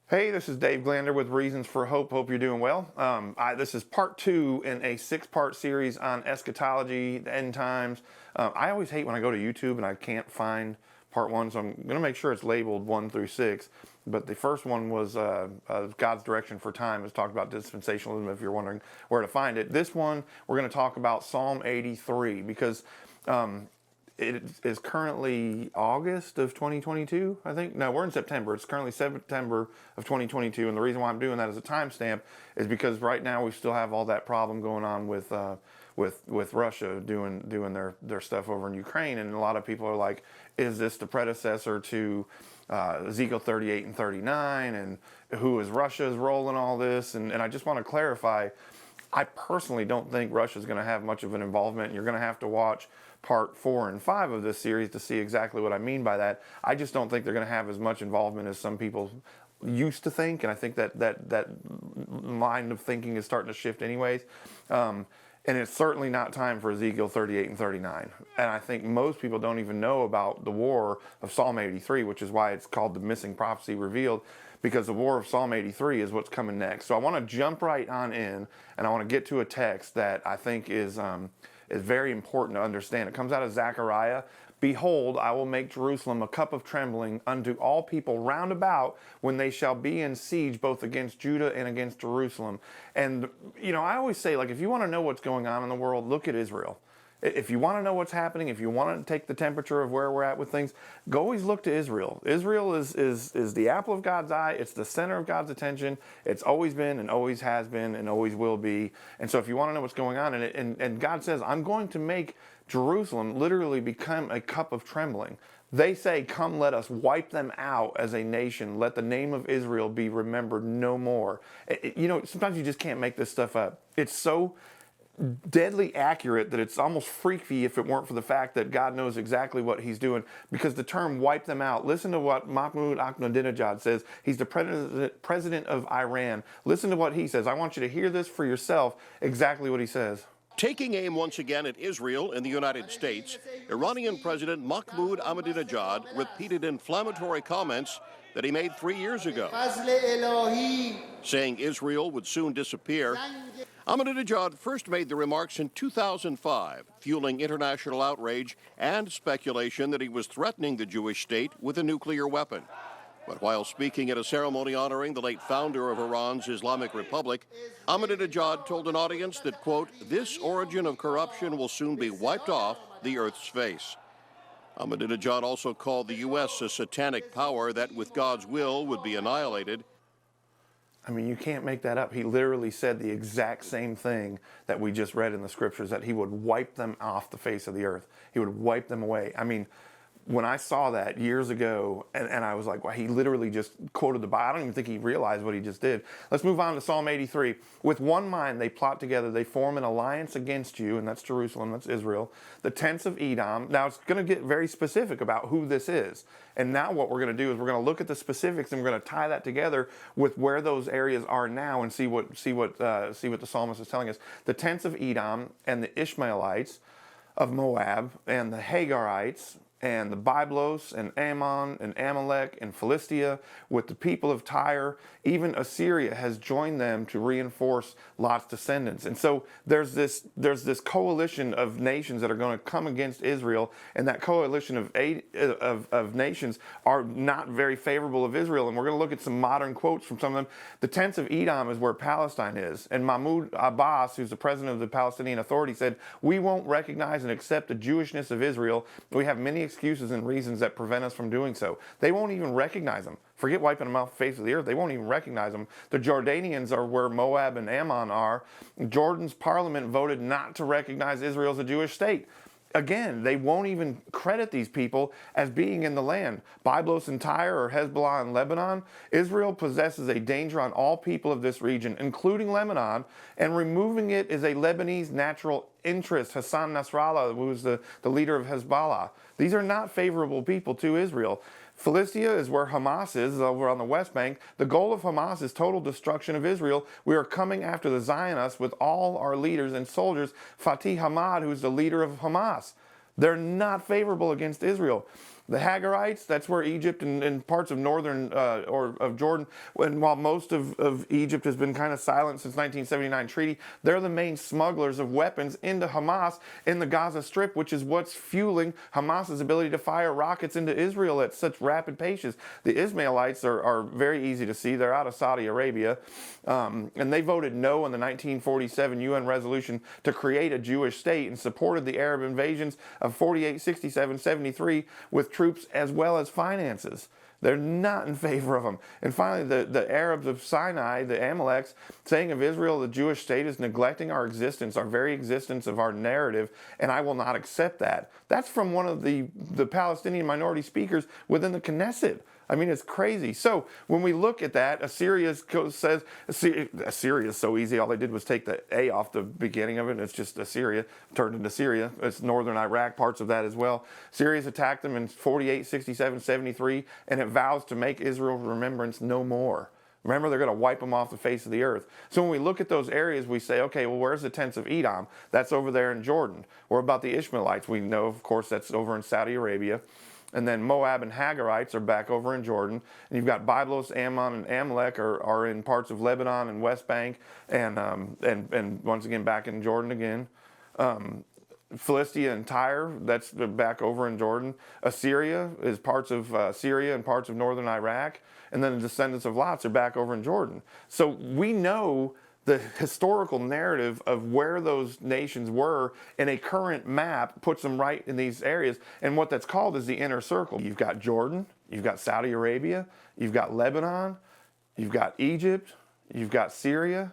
Hey, this is Dave Glander with Reasons for Hope. Hope you're doing well. This is part 2 in a 6-part series on eschatology, the end times. I always hate when I go to YouTube and I can't find part 1, so I'm going to make sure it's labeled 1 through 6. But the first one was God's direction for time. It's talked about dispensationalism, if you're wondering where to find it. This one, we're going to talk about Psalm 83 because it is currently August of 2022, I think. No, we're in September. It's currently September of 2022, and the reason why I'm doing that as a timestamp is because right now we still have all that problem going on with Russia doing their stuff over in Ukraine, and a lot of people are like, is this the predecessor to Ezekiel 38 and 39, and who is Russia's role in all this? And I just want to clarify, I personally don't think Russia's going to have much of an involvement. You're going to have to watch part 4 and 5 of this series to see exactly what I mean by that. I just don't think they're going to have as much involvement as some people used to think, and I think that line of thinking is starting to shift anyways. And it's certainly not time for Ezekiel 38 and 39. And I think most people don't even know about the war of Psalm 83, which is why it's called the missing prophecy revealed, because the war of Psalm 83 is what's coming next. So I want to jump right on in, and I want to get to a text that I think is very important to understand. It comes out of Zechariah. Behold, I will make Jerusalem a cup of trembling unto all people round about when they shall be in siege both against Judah and against Jerusalem. And, I always say, like, if you want to know what's going on in the world, look at Israel. If you want to know what's happening, if you want to take the temperature of where we're at with things, go always look to Israel. Israel is the apple of God's eye. It's the center of God's attention. It's always been and always has been and always will be. And so if you want to know what's going on in it, and God says, I'm going to make Jerusalem literally become a cup of trembling. They say, come, let us wipe them out as a nation. Let the name of Israel be remembered no more. Sometimes you just can't make this stuff up. It's so deadly accurate that it's almost freaky if it weren't for the fact that God knows exactly what he's doing, because the term wipe them out, listen to what Mahmoud Ahmadinejad says. He's the president of Iran. Listen to what he says. I want you to hear this for yourself, exactly what he says. Taking aim once again at Israel and the United States, Iranian President Mahmoud Ahmadinejad repeated inflammatory comments that he made 3 years ago, saying Israel would soon disappear. Ahmadinejad first made the remarks in 2005, fueling international outrage and speculation that he was threatening the Jewish state with a nuclear weapon. But while speaking at a ceremony honoring the late founder of Iran's Islamic Republic, Ahmadinejad told an audience that, quote, this origin of corruption will soon be wiped off the earth's face. Ahmadinejad also called the U.S. a satanic power that, with God's will, would be annihilated. I mean, you can't make that up. He literally said the exact same thing that we just read in the scriptures, that he would wipe them off the face of the earth. He would wipe them away. I mean, when I saw that years ago, and I was like, well, he literally just quoted the Bible. I don't even think he realized what he just did. Let's move on to Psalm 83. With one mind they plot together. They form an alliance against you, and that's Jerusalem, that's Israel. The tents of Edom. Now, it's going to get very specific about who this is. And now what we're going to do is we're going to look at the specifics, and we're going to tie that together with where those areas are now and see what the psalmist is telling us. The tents of Edom and the Ishmaelites of Moab and the Hagarites and the Byblos and Ammon and Amalek and Philistia with the people of Tyre. Even Assyria has joined them to reinforce Lot's descendants. And so there's this coalition of nations that are going to come against Israel, and that coalition of nations are not very favorable of Israel. And we're going to look at some modern quotes from some of them. The tents of Edom is where Palestine is. And Mahmoud Abbas, who's the president of the Palestinian Authority, said, we won't recognize and accept the Jewishness of Israel. We have many excuses and reasons that prevent us from doing so. They won't even recognize them. Forget wiping them off the face of the earth. They won't even recognize them. The Jordanians are where Moab and Ammon are. Jordan's parliament voted not to recognize Israel as a Jewish state. Again, they won't even credit these people as being in the land. Byblos and Tyre, or Hezbollah and Lebanon. Israel possesses a danger on all people of this region, including Lebanon, and removing it is a Lebanese natural interest. Hassan Nasrallah, who is the leader of Hezbollah. These are not favorable people to Israel. Philistia is where Hamas is, over on the West Bank. The goal of Hamas is total destruction of Israel. We are coming after the Zionists with all our leaders and soldiers. Fatih Hamad, who's the leader of Hamas. They're not favorable against Israel. The Hagarites, that's where Egypt and parts of northern or of Jordan, and while most of Egypt has been kind of silent since 1979 treaty, they're the main smugglers of weapons into Hamas in the Gaza Strip, which is what's fueling Hamas's ability to fire rockets into Israel at such rapid paces. The Ismailites are very easy to see. They're out of Saudi Arabia, and they voted no in the 1947 UN resolution to create a Jewish state and supported the Arab invasions of 48, 67, 73 with troops as well as finances. They're not in favor of them. And finally, the Arabs of Sinai, the Amaleks, saying of Israel, the Jewish state is neglecting our existence, our very existence of our narrative, and I will not accept that. That's from one of the Palestinian minority speakers within the Knesset. I mean, it's crazy. So when we look at that, Assyria says, Assyria is so easy. All they did was take the A off the beginning of it, and it's just Assyria, turned into Syria. It's northern Iraq, parts of that as well. Syria's attacked them in 48, 67, 73, and it vows to make Israel's remembrance no more. Remember, they're going to wipe them off the face of the earth. So when we look at those areas, we say, okay, well, where's the tents of Edom? That's over there in Jordan. Or about the Ishmaelites? We know, of course, that's over in Saudi Arabia. And then Moab and Hagarites are back over in Jordan. And you've got Byblos, Ammon, and Amalek are in parts of Lebanon and West Bank, and once again back in Jordan again. Philistia and Tyre, that's back over in Jordan. Assyria is parts of Syria and parts of northern Iraq. And then the descendants of Lot are back over in Jordan. So we know the historical narrative of where those nations were in a current map puts them right in these areas. And what that's called is the inner circle. You've got Jordan, you've got Saudi Arabia, you've got Lebanon, you've got Egypt, you've got Syria.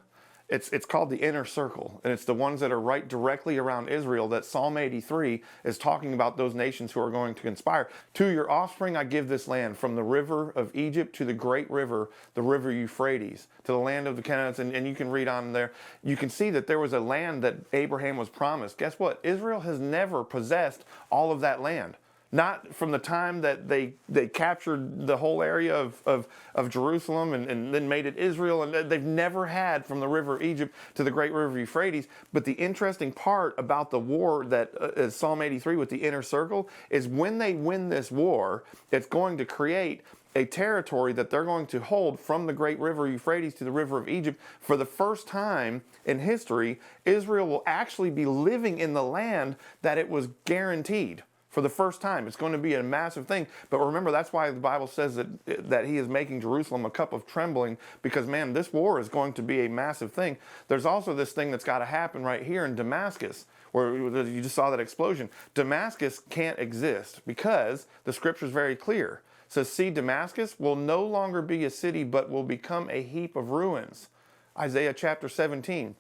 It's called the inner circle, and it's the ones that are right directly around Israel that Psalm 83 is talking about, those nations who are going to conspire. To your offspring I give this land, from the river of Egypt to the great river, the river Euphrates, to the land of the Canaanites, and you can read on there. You can see that there was a land that Abraham was promised. Guess what? Israel has never possessed all of that land. Not from the time that they captured the whole area of Jerusalem and then made it Israel, and they've never had from the river of Egypt to the great river Euphrates. But the interesting part about the war that is Psalm 83 with the inner circle is when they win this war, it's going to create a territory that they're going to hold from the great river Euphrates to the river of Egypt. For the first time in history, Israel will actually be living in the land that it was guaranteed. For the first time, it's going to be a massive thing. But remember, that's why the Bible says that he is making Jerusalem a cup of trembling, because, man, this war is going to be a massive thing. There's also this thing that's got to happen right here in Damascus, where you just saw that explosion. Damascus can't exist because the scripture is very clear. It says, see, Damascus will no longer be a city, but will become a heap of ruins. Isaiah chapter 17.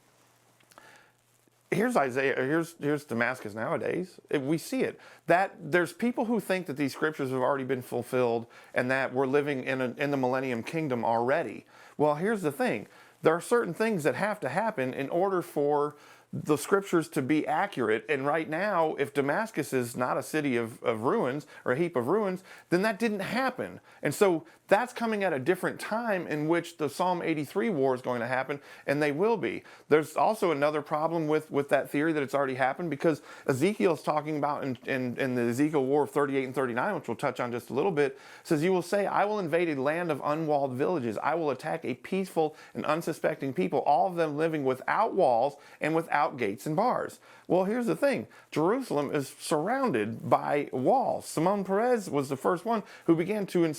Here's Isaiah, here's Damascus nowadays. We see it. That there's people who think that these scriptures have already been fulfilled and that we're living in the millennium kingdom already. Well, here's the thing. There are certain things that have to happen in order for the scriptures to be accurate. And right now, if Damascus is not a city of ruins or a heap of ruins, then that didn't happen. And so that's coming at a different time in which the Psalm 83 war is going to happen, and they will be. There's also another problem with that theory that it's already happened, because Ezekiel's talking about in the Ezekiel war of 38 and 39, which we'll touch on just a little bit, says, you will say, I will invade a land of unwalled villages. I will attack a peaceful and unsuspecting people, all of them living without walls and without gates and bars. Well, here's the thing. Jerusalem is surrounded by walls. Simon Perez was the first one who began to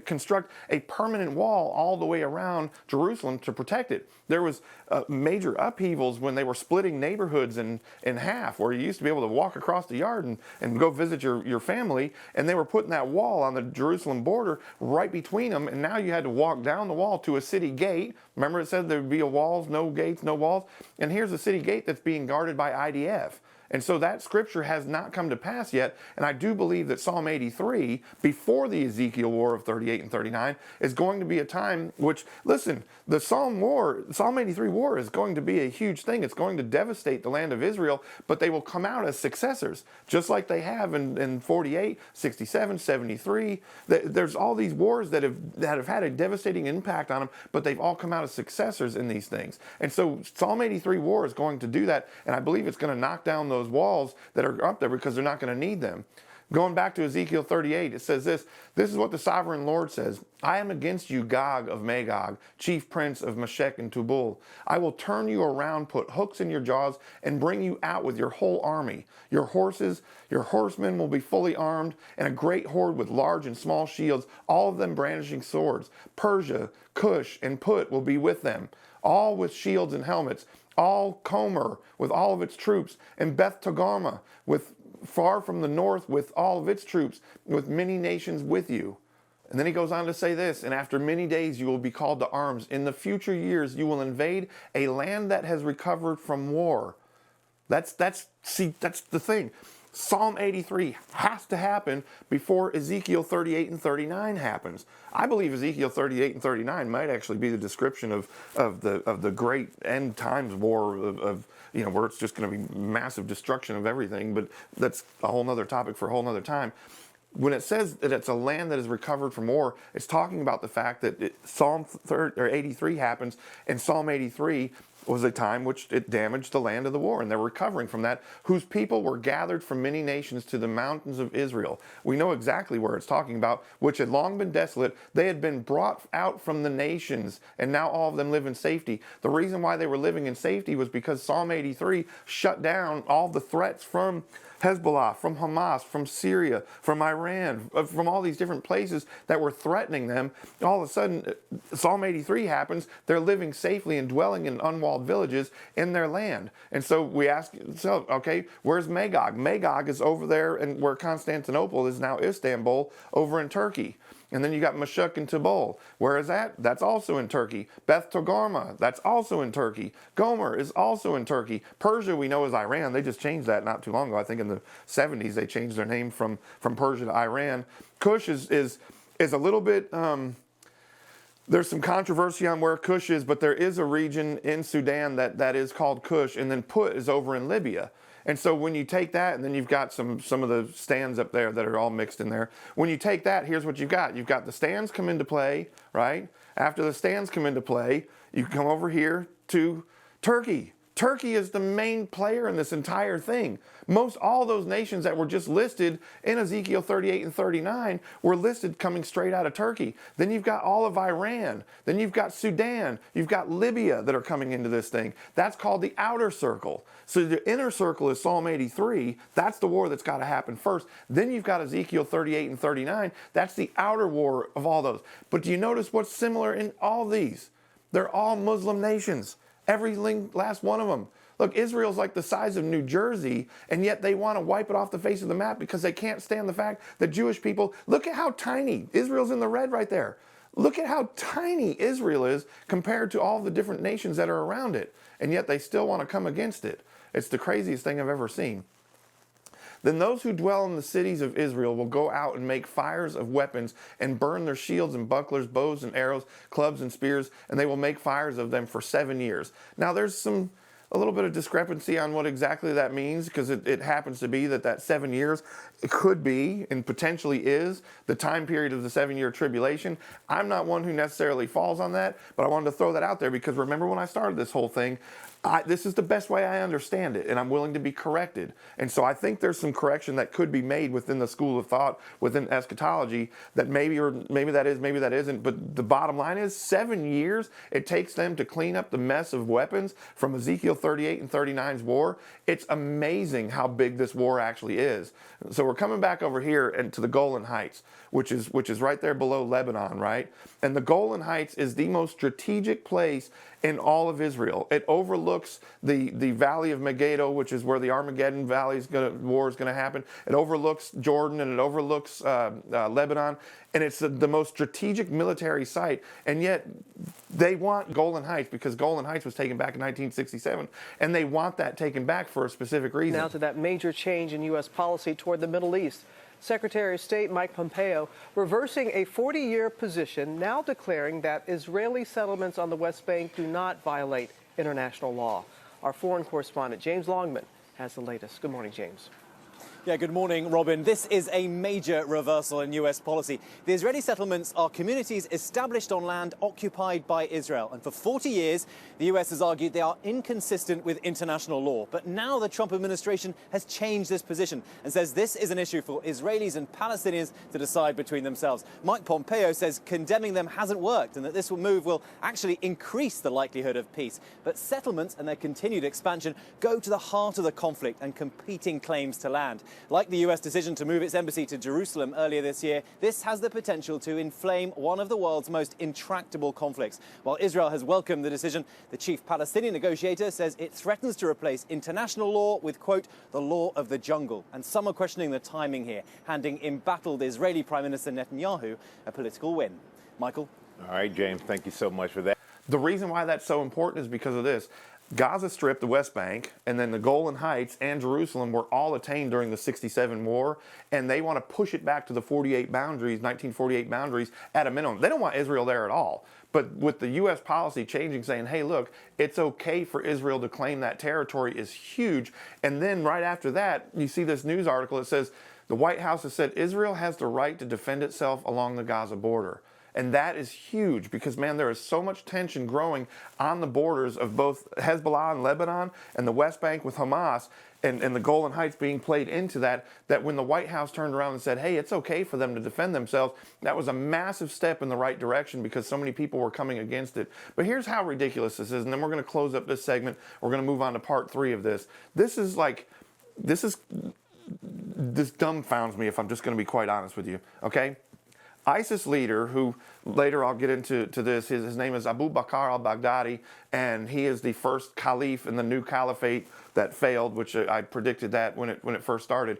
construct a permanent wall all the way around Jerusalem to protect it. There was major upheavals when they were splitting neighborhoods in half, where you used to be able to walk across the yard and go visit your family, and they were putting that wall on the Jerusalem border right between them, and now you had to walk down the wall to a city gate. Remember, it said there would be walls, no gates, no walls, and here's a city gate that's being guarded by IDF. And so that scripture has not come to pass yet. And I do believe that Psalm 83, before the Ezekiel war of 38 and 39, is going to be a time which, listen, the Psalm 83 war is going to be a huge thing. It's going to devastate the land of Israel, but they will come out as successors, just like they have in 48, 67, 73. There's all these wars that have had a devastating impact on them, but they've all come out as successors in these things. And so Psalm 83 war is going to do that, and I believe it's going to knock down those walls that are up there because they're not going to need them. Going back to Ezekiel 38, it says this is what the sovereign Lord says. I am against you, Gog of Magog, chief prince of Meshech and Tubal. I will turn you around, put hooks in your jaws, and bring you out with your whole army. Your horses, your horsemen will be fully armed, and a great horde with large and small shields, all of them brandishing swords. Persia, Cush, and Put will be with them, all with shields and helmets. All Comer with all of its troops, and Beth Togarmah with far from the north with all of its troops, with many nations with you. And then he goes on to say this, and after many days you will be called to arms. In the future years you will invade a land that has recovered from war. That's the thing. Psalm 83 has to happen before Ezekiel 38 and 39 happens. I believe Ezekiel 38 and 39 might actually be the description of the great end times war of where it's just going to be massive destruction of everything. But that's a whole nother topic for a whole nother time. When it says that it's a land that is recovered from war, it's talking about the fact that Psalm 83 happens, and Psalm 83 was a time which it damaged the land of the war, and they're recovering from that, whose people were gathered from many nations to the mountains of Israel. We know exactly where it's talking about, which had long been desolate. They had been brought out from the nations, and now all of them live in safety. The reason why they were living in safety was because Psalm 83 shut down all the threats from Hezbollah, from Hamas, from Syria, from Iran, from all these different places that were threatening them. All of a sudden, Psalm 83 happens. They're living safely and dwelling in unwalled villages in their land. And so we ask, okay, where's Magog? Magog is over there, and where Constantinople is now Istanbul, over in Turkey. And then you got Meshech and Tubal. Where is that? That's also in Turkey. Beth Togarmah, that's also in Turkey. Gomer is also in Turkey. Persia, we know, is Iran. They just changed that not too long ago. I think in the 70s they changed their name from Persia to Iran. Cush is a little bit, there's some controversy on where Cush is, but there is a region in Sudan that is called Cush, and then Put is over in Libya. And so when you take that, and then you've got some of the stands up there that are all mixed in there. When you take that, here's what you've got. You've got the stands come into play, right? After the stands come into play, you come over here to Turkey. Turkey is the main player in this entire thing. Most all those nations that were just listed in Ezekiel 38 and 39 were listed coming straight out of Turkey. Then you've got all of Iran. Then you've got Sudan. You've got Libya that are coming into this thing. That's called the outer circle. So the inner circle is Psalm 83. That's the war that's got to happen first. Then you've got Ezekiel 38 and 39. That's the outer war of all those. But do you notice what's similar in all these? They're all Muslim nations. Every last one of them. Look, Israel's like the size of New Jersey, and yet they want to wipe it off the face of the map because they can't stand the fact that Jewish people, look at how tiny, Israel's in the red right there. Look at how tiny Israel is compared to all the different nations that are around it, and yet they still want to come against it. It's the craziest thing I've ever seen. Then those who dwell in the cities of Israel will go out and make fires of weapons and burn their shields and bucklers, bows and arrows, clubs and spears, and they will make fires of them for 7 years. Now there's a little bit of discrepancy on what exactly that means, because it happens to be that 7 years, it could be and potentially is the time period of the 7-year tribulation. I'm not one who necessarily falls on that, but I wanted to throw that out there because remember when I started this whole thing, this is the best way I understand it, and I'm willing to be corrected. And so I think there's some correction that could be made within the school of thought, within eschatology, that maybe that is, maybe that isn't. But the bottom line is 7 years it takes them to clean up the mess of weapons from Ezekiel 38 and 39's war. It's amazing how big this war actually is. So we're coming back over here and to the Golan Heights, which is right there below Lebanon, right? And the Golan Heights is the most strategic place in all of Israel. It overlooks the Valley of Megiddo, which is where the Armageddon war is going to happen. It overlooks Jordan, and it overlooks Lebanon, and it's the most strategic military site. And yet they want Golan Heights because Golan Heights was taken back in 1967, and they want that taken back for a specific reason. Now to that major change in U.S. policy toward the Middle East. Secretary of State Mike Pompeo reversing a 40-year position, now declaring that Israeli settlements on the West Bank do not violate international law. Our foreign correspondent James Longman has the latest. Good morning, James. Yeah, good morning, Robin. This is a major reversal in U.S. policy. The Israeli settlements are communities established on land occupied by Israel. And for 40 years, the U.S. has argued they are inconsistent with international law. But now the Trump administration has changed this position and says this is an issue for Israelis and Palestinians to decide between themselves. Mike Pompeo says condemning them hasn't worked and that this move will actually increase the likelihood of peace. But settlements and their continued expansion go to the heart of the conflict and competing claims to land. Like the US decision to move its embassy to Jerusalem earlier this year, this has the potential to inflame one of the world's most intractable conflicts. While Israel has welcomed the decision, the chief Palestinian negotiator says it threatens to replace international law with, quote, the law of the jungle. And some are questioning the timing here, handing embattled Israeli Prime Minister Netanyahu a political win. Michael? All right, James, thank you so much for that. The reason why that's so important is because of this. Gaza Strip, the West Bank, and then the Golan Heights and Jerusalem were all attained during the 67 war, and they want to push it back to the 1948 boundaries at a minimum. They don't want Israel there at all. But with the U.S. policy changing, saying, hey, look, it's okay for Israel to claim that territory is huge. And then right after that, you see this news article that says the White House has said Israel has the right to defend itself along the Gaza border. And that is huge because, man, there is so much tension growing on the borders of both Hezbollah and Lebanon and the West Bank with Hamas and the Golan Heights being played into that when the White House turned around and said, hey, it's okay for them to defend themselves, that was a massive step in the right direction because so many people were coming against it. But here's how ridiculous this is, and then we're going to close up this segment. We're going to move on to part 3 of this. This dumbfounds me, if I'm just going to be quite honest with you, okay? ISIS leader, who later I'll get into this, his name is Abu Bakr al-Baghdadi, and he is the first caliph in the new caliphate that failed, which I predicted that when it first started,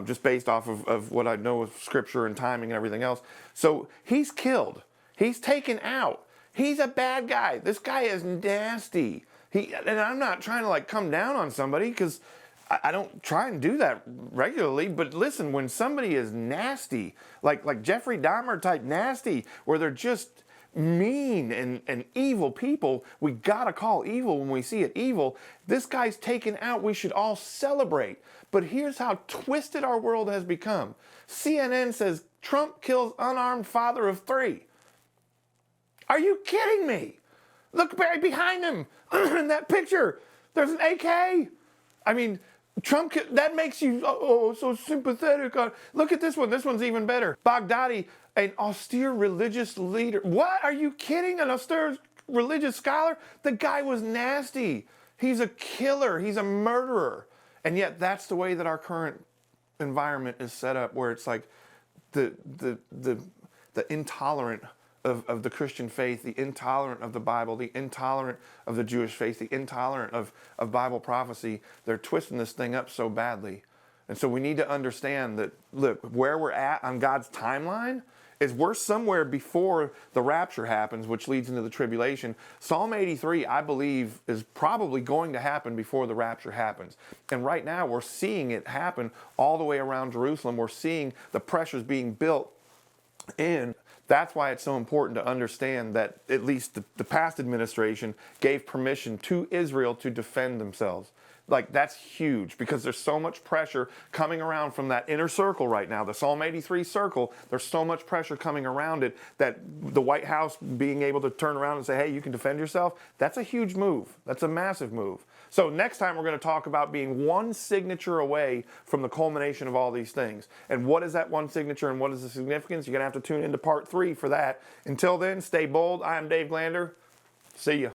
just based off of what I know of scripture and timing and everything else. So he's killed. He's taken out. He's a bad guy. This guy is nasty. And I'm not trying to come down on somebody because I don't try and do that regularly, but listen, when somebody is nasty, like Jeffrey Dahmer type nasty, where they're just mean and evil people, we gotta call evil when we see it evil. This guy's taken out, we should all celebrate. But here's how twisted our world has become. CNN says Trump kills unarmed father of 3. Are you kidding me? Look right behind him in that picture. There's an AK. I mean, Trump, that makes you, so sympathetic. Look at this one. This one's even better. Baghdadi, an austere religious leader. What? Are you kidding? An austere religious scholar? The guy was nasty. He's a killer. He's a murderer. And yet that's the way that our current environment is set up, where it's like the intolerant of the Christian faith, the intolerant of the Bible, the intolerant of the Jewish faith, the intolerant of Bible prophecy. They're twisting this thing up so badly. And so we need to understand that, look, where we're at on God's timeline is we're somewhere before the rapture happens, which leads into the tribulation. Psalm 83, I believe, is probably going to happen before the rapture happens. And right now we're seeing it happen all the way around Jerusalem. We're seeing the pressures being built in. That's why it's so important to understand that at least the past administration gave permission to Israel to defend themselves. That's huge because there's so much pressure coming around from that inner circle right now, the Psalm 83 circle. There's so much pressure coming around it that the White House being able to turn around and say, hey, you can defend yourself, that's a huge move. That's a massive move. So next time we're going to talk about being one signature away from the culmination of all these things. And what is that one signature and what is the significance? You're going to have to tune into part 3 for that. Until then, stay bold. I am Dave Glander. See ya.